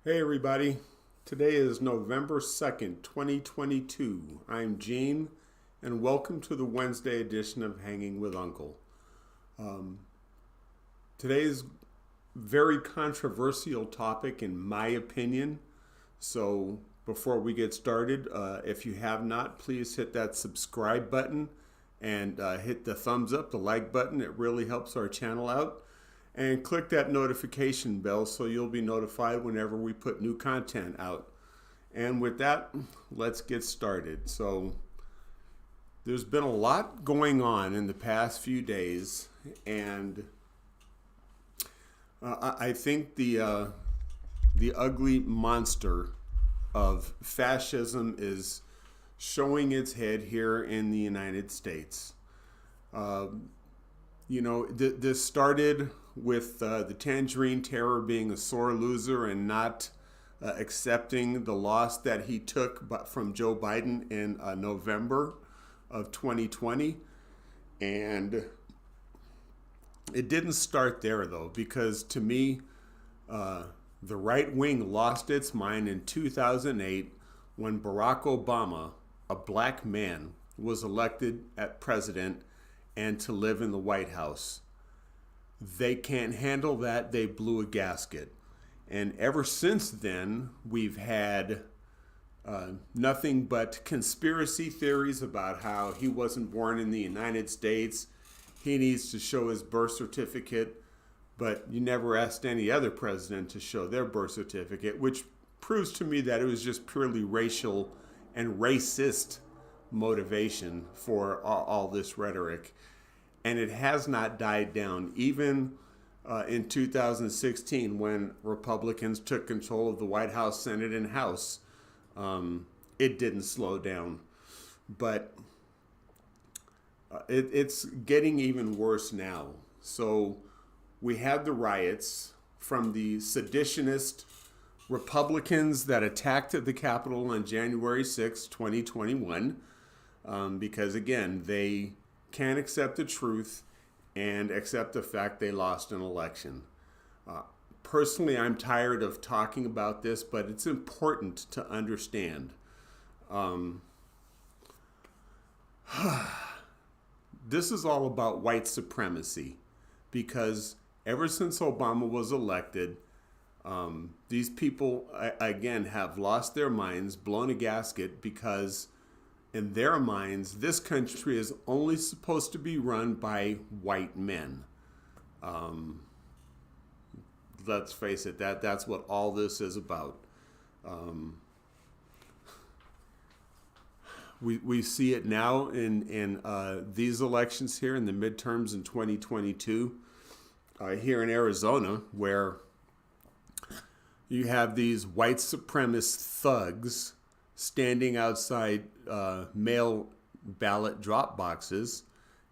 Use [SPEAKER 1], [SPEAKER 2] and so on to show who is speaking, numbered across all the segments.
[SPEAKER 1] Hey everybody, today is November 2nd, 2022. I'm Gene, and welcome to the Wednesday edition of Hanging with Uncle. Um, Today's very controversial topic, in my opinion. So before we get started, if you have not, please hit that subscribe button and hit the thumbs up, the like button. It really helps our channel out. And click that notification bell so you'll be notified whenever we put new content out. And with that, let's get started. So there's been a lot going on in the past few days, and I think the ugly monster of fascism is showing its head here in the United States. This started with the Tangerine Terror being a sore loser and not accepting the loss that he took from Joe Biden in November of 2020. And it didn't start there, though, because to me, the right wing lost its mind in 2008 when Barack Obama, a black man, was elected as president and to live in the White House. They can't handle that. They blew a gasket. And ever since then, we've had nothing but conspiracy theories about how he wasn't born in the United States. He needs to show his birth certificate. But you never asked any other president to show their birth certificate, which proves to me that it was just purely racial and racist motivation for all this rhetoric. And it has not died down. Even in 2016, when Republicans took control of the White House, Senate, and House, it didn't slow down. But it's getting even worse now. So we had the riots from the seditionist Republicans that attacked the Capitol on January 6, 2021, because, again, they can't accept the truth and accept the fact they lost an election. Personally, I'm tired of talking about this, but it's important to understand. This is all about white supremacy, because ever since Obama was elected, these people, again, have lost their minds, blown a gasket, because in their minds, this country is only supposed to be run by white men. Let's face it, that's what all this is about. We see it now in these elections here in the midterms in 2022, here in Arizona, where you have these white supremacist thugs standing outside mail ballot drop boxes,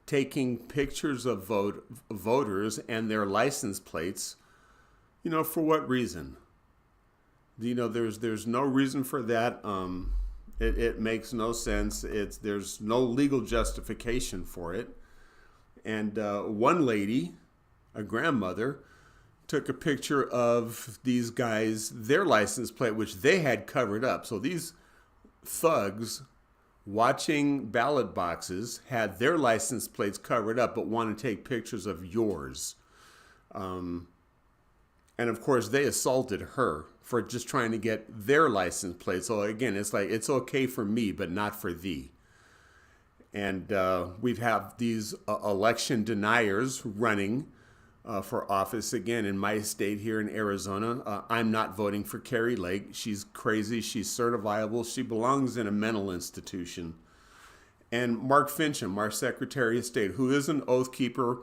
[SPEAKER 1] taking pictures of voters and their license plates. For what reason? There's no reason for that. It makes no sense. There's no legal justification for it. And one lady, a grandmother, took a picture of these guys, their license plate, which they had covered up. So these thugs watching ballot boxes had their license plates covered up, but want to take pictures of yours. And of course, they assaulted her for just trying to get their license plate. So again, it's like, it's okay for me, but not for thee. And we have these election deniers running for office again in my state here in Arizona. I'm not voting for Carrie Lake. She's crazy. She's certifiable. She belongs in a mental institution. And Mark Finchem, our Secretary of State, who is an oath keeper,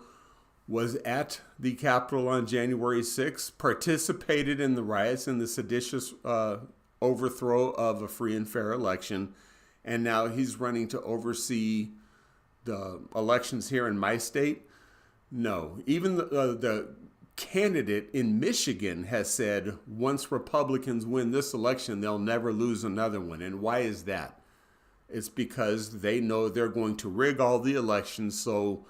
[SPEAKER 1] was at the Capitol on January 6th, participated in the riots and the seditious overthrow of a free and fair election, and now he's running to oversee the elections here in my state. No, even the candidate in Michigan has said once Republicans win this election, they'll never lose another one. And why is that? It's because they know they're going to rig all the elections, so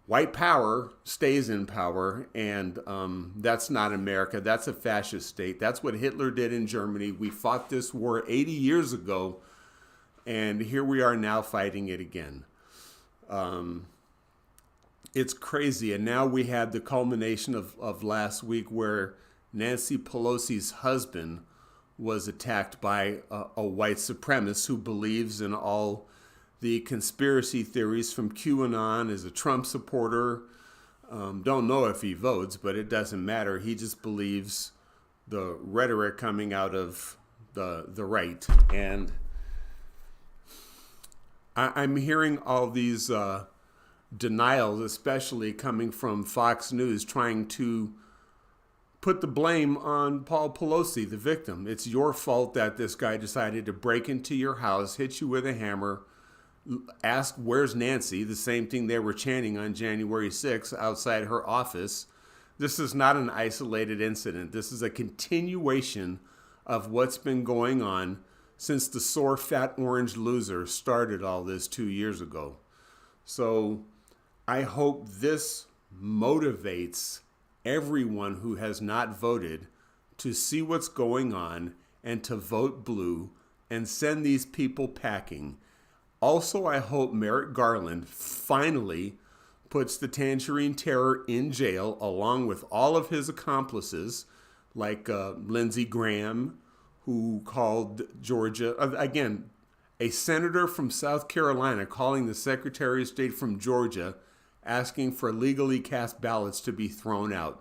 [SPEAKER 1] white power stays in power, and that's not America. That's a fascist state. That's what Hitler did in Germany. We fought this war 80 years ago, and here we are now fighting it again. It's crazy. And now we had the culmination of last week where Nancy Pelosi's husband was attacked by a white supremacist who believes in all the conspiracy theories from QAnon, is a Trump supporter. Don't know if he votes, but it doesn't matter. He just believes the rhetoric coming out of the right. And I'm hearing all these denials, especially coming from Fox News, trying to put the blame on Paul Pelosi, the victim. It's your fault that this guy decided to break into your house, hit you with a hammer, ask, "Where's Nancy?" The same thing they were chanting on January 6th outside her office. This is not an isolated incident. This is a continuation of what's been going on since the sore, fat, orange loser started all this 2 years ago. So I hope this motivates everyone who has not voted to see what's going on and to vote blue and send these people packing. Also, I hope Merrick Garland finally puts the Tangerine Terror in jail along with all of his accomplices, like Lindsey Graham, who called Georgia, again, a senator from South Carolina calling the Secretary of State from Georgia, asking for legally cast ballots to be thrown out.